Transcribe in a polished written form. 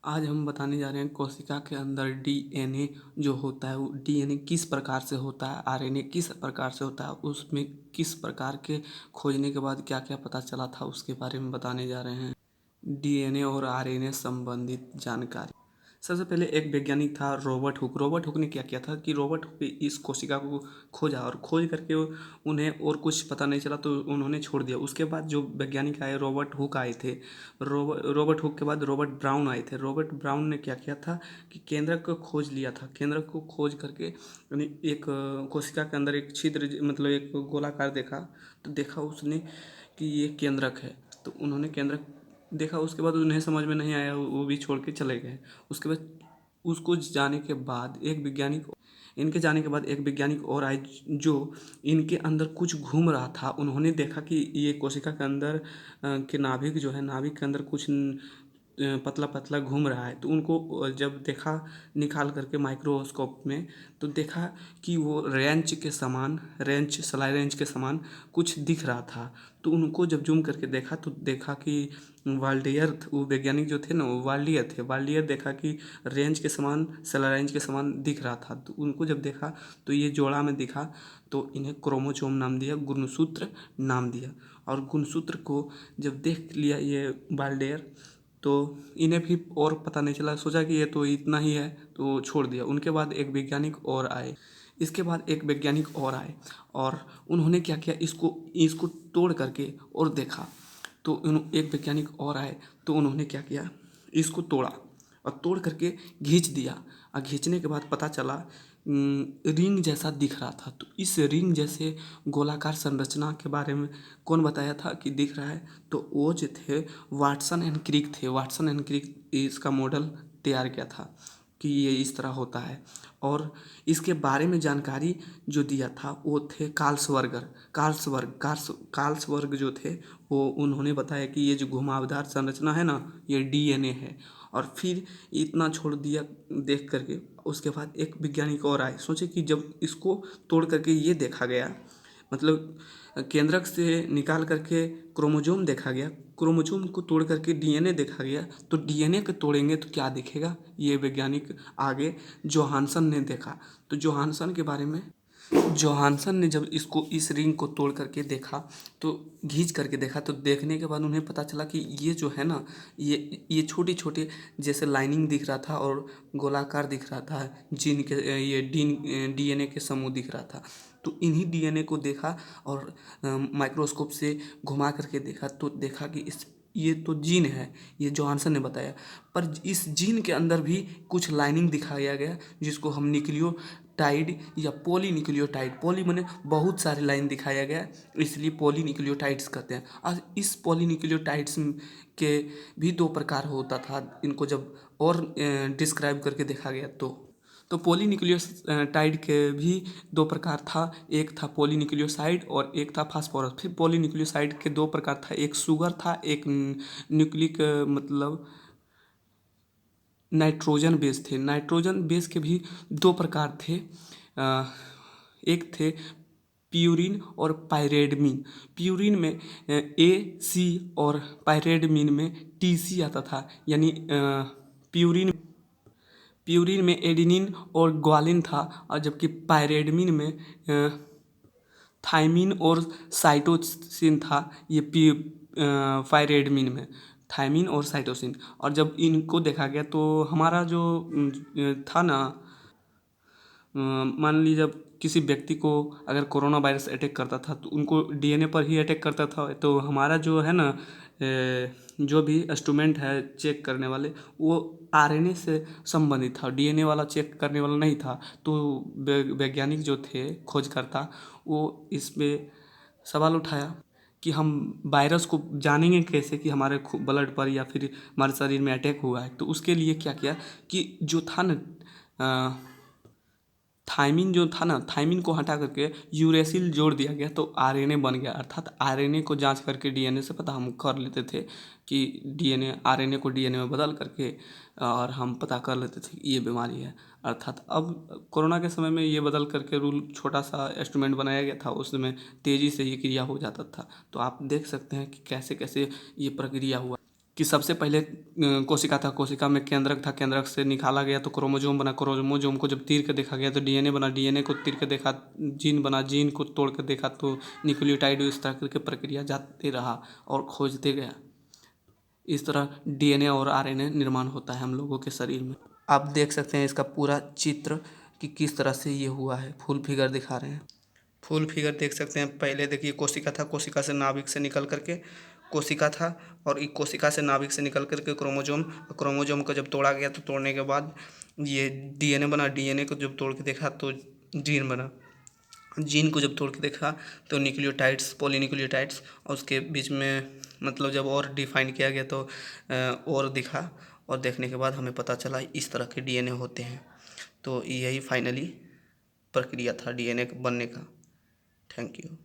आज हम बताने जा रहे हैं कोशिका के अंदर डीएनए जो होता है वो डीएनए किस प्रकार से होता है, आरएनए किस प्रकार से होता है, उसमें किस प्रकार के खोजने के बाद क्या क्या पता चला था उसके बारे में बताने जा रहे हैं। डीएनए और आरएनए संबंधित जानकारी। सबसे पहले एक वैज्ञानिक था रॉबर्ट हुक। रॉबर्ट हुक ने क्या किया था कि रॉबर्ट हुक इस कोशिका को खोजा और खोज करके उन्हें और कुछ पता नहीं चला तो उन्होंने छोड़ दिया। उसके बाद जो वैज्ञानिक आए रॉबर्ट हुक आए थे। रॉबर्ट हुक के बाद रॉबर्ट ब्राउन आए थे। रॉबर्ट ब्राउन ने क्या किया था कि केंद्रक को खोज लिया था। केंद्रक को खोज करके यानी एक कोशिका के अंदर एक छिद्र मतलब एक गोलाकार देखा तो देखा उसने कि ये केंद्रक है। तो उन्होंने केंद्रक देखा। उसके बाद उन्हें समझ में नहीं आया, वो भी छोड़ के चले गए। उसके बाद उसको जाने के बाद एक वैज्ञानिक इनके जाने के बाद एक वैज्ञानिक और आए जो इनके अंदर कुछ घूम रहा था। उन्होंने देखा कि ये कोशिका के अंदर के नाभिक जो है, नाभिक के अंदर कुछ पतला पतला घूम रहा है। तो उनको जब देखा निकाल करके माइक्रोस्कोप में तो देखा कि वो रेंच सलाई रेंच के समान कुछ दिख रहा था। तो उनको जब जूम करके देखा तो देखा कि वाल्डियर वो वैज्ञानिक जो थे ना वो वाल्डियर थे। वाल्डियर देखा कि रेंज के समान सलाई रेंज के समान दिख रहा था। तो उनको जब देखा तो ये जोड़ा में दिखा तो इन्हें क्रोमोसोम नाम दिया, गुणसूत्र नाम दिया। और गुणसूत्र को जब देख लिया ये वाल्डियर तो इन्हें भी और पता नहीं चला, सोचा कि ये तो इतना ही है तो छोड़ दिया। उनके बाद एक वैज्ञानिक और आए। इसके बाद एक वैज्ञानिक और आए और उन्होंने क्या किया, इसको इसको तोड़ करके और देखा। तो एक वैज्ञानिक और आए तो उन्होंने क्या किया, इसको तोड़ा और तोड़ करके घींच दिया। और खींचने के बाद पता चला रिंग जैसा दिख रहा था। तो इस रिंग जैसे गोलाकार संरचना के बारे में कौन बताया था कि दिख रहा है, तो वो जो थे वाटसन एंड क्रिक थे। वाटसन एंड क्रिक इसका मॉडल तैयार किया था कि ये इस तरह होता है। और इसके बारे में जानकारी जो दिया था वो थे कार्ल्सवर्ग जो थे वो उन्होंने बताया कि ये जो घुमावदार संरचना है ना ये डीएनए है। और फिर इतना छोड़ दिया देख करके उसके बाद एक वैज्ञानिक और आए। सोचे कि जब इसको तोड़ करके ये देखा गया, मतलब केंद्रक से निकाल करके क्रोमोसोम देखा गया, क्रोमोसोम को तोड़ करके डीएनए देखा गया, तो डीएनए को तोड़ेंगे तो क्या दिखेगा। ये वैज्ञानिक आगे जोहानसन ने देखा। तो जोहानसन ने जब इसको इस रिंग को तोड़ करके देखा तो घींच करके देखा तो देखने के बाद उन्हें पता चला कि ये जो है ना ये छोटे छोटे जैसे लाइनिंग दिख रहा था और गोलाकार दिख रहा था। जीन के ये डीएनए के समूह दिख रहा था। तो इन्हीं डीएनए को देखा और माइक्रोस्कोप से घुमा करके देखा तो देखा कि इस ये तो जीन है, ये जोहानसन ने बताया। पर इस जीन के अंदर भी कुछ लाइनिंग दिखाया गया जिसको हम न्यूक्लियोटाइड या पॉलीन्यूक्लियोटाइड, पॉली माने बहुत सारे लाइन दिखाया गया इसलिए पॉलीन्यूक्लियोटाइड्स कहते हैं। और इस पॉलीन्यूक्लियोटाइड्स के भी दो प्रकार होता था। इनको जब और डिस्क्राइब करके देखा गया तो पॉलीन्यूक्लियोटाइड के भी दो प्रकार था। एक था पॉलीन्यूक्लियोसाइड और एक था फास्फोरस। फिर पॉलीन्यूक्लियोसाइड के दो प्रकार था, एक शुगर था, एक न्यूक्लिक मतलब नाइट्रोजन बेस थे। नाइट्रोजन बेस के भी दो प्रकार थे। एक थे प्यूरिन और पायरेडमिन। प्यूरिन में AC और पायरेडमिन में TC आता था। यानी प्यूरिन में एडेनिन और ग्वालिन था और जबकि पायरेडमिन में थाइमिन और साइटोसिन था। ये पायरेडमिन में थाइमिन और साइटोसिन। और जब इनको देखा गया तो हमारा जो था ना, मान लीजिए जब किसी व्यक्ति को अगर कोरोना वायरस अटैक करता था तो उनको डीएनए पर ही अटैक करता था। तो हमारा जो है ना जो भी इंस्ट्रूमेंट है चेक करने वाले वो आरएनए से संबंधित था, डीएनए वाला चेक करने वाला नहीं था। तो वैज्ञानिक जो थे खोजकर्ता वो इस पे सवाल उठाया कि हम वायरस को जानेंगे कैसे कि हमारे ब्लड पर या फिर हमारे शरीर में अटैक हुआ है। तो उसके लिए क्या किया कि जो था ना थाइमिन जो था ना, थाइमिन को हटा करके यूरेसिल जोड़ दिया गया तो आरएनए बन गया। अर्थात आरएनए को जांच करके डीएनए से पता हम कर लेते थे कि डीएनए आरएनए को डीएनए में बदल करके और हम पता कर लेते थे कि ये बीमारी है। अर्थात अब कोरोना के समय में ये बदल करके रूल छोटा सा इंस्ट्रूमेंट बनाया गया था, उसमें तेज़ी से ये क्रिया हो जाता था। तो आप देख सकते हैं कि कैसे कैसे ये प्रक्रिया हुआ। कि सबसे पहले कोशिका था, कोशिका में केंद्रक था, केंद्रक से निकाला गया तो क्रोमोजोम बना, क्रोमोजोम को जब तीर के देखा गया तो डीएनए बना, डीएनए को तीर के देखा जीन बना, जीन को तोड़ के देखा तो न्यूक्लियोटाइड, इस तरह की प्रक्रिया जाते रहा और खोजते गया। इस तरह डीएनए और आरएनए निर्माण होता है हम लोगों के शरीर में। आप देख सकते हैं इसका पूरा चित्र कि किस तरह से ये हुआ है, फुल फिगर दिखा रहे हैं। फुल फिगर देख सकते हैं। पहले देखिए कोशिका था, कोशिका से नाभिक से निकल करके कोशिका था, और एक कोशिका से नाभिक से निकल करके क्रोमोजोम, क्रोमोजोम को जब तोड़ा गया तो तोड़ने के बाद ये डीएनए बना, डीएनए को जब तोड़ के देखा तो जीन बना, जीन को जब तोड़ के देखा तो न्यूक्लियोटाइड्स, पॉलीन्यूक्लियोटाइड्स, और उसके बीच में मतलब जब और डिफाइन किया गया तो और दिखा, और देखने के बाद हमें पता चला इस तरह के डीएनए होते हैं। तो यही फाइनली प्रक्रिया था डीएनए बनने का। Thank you.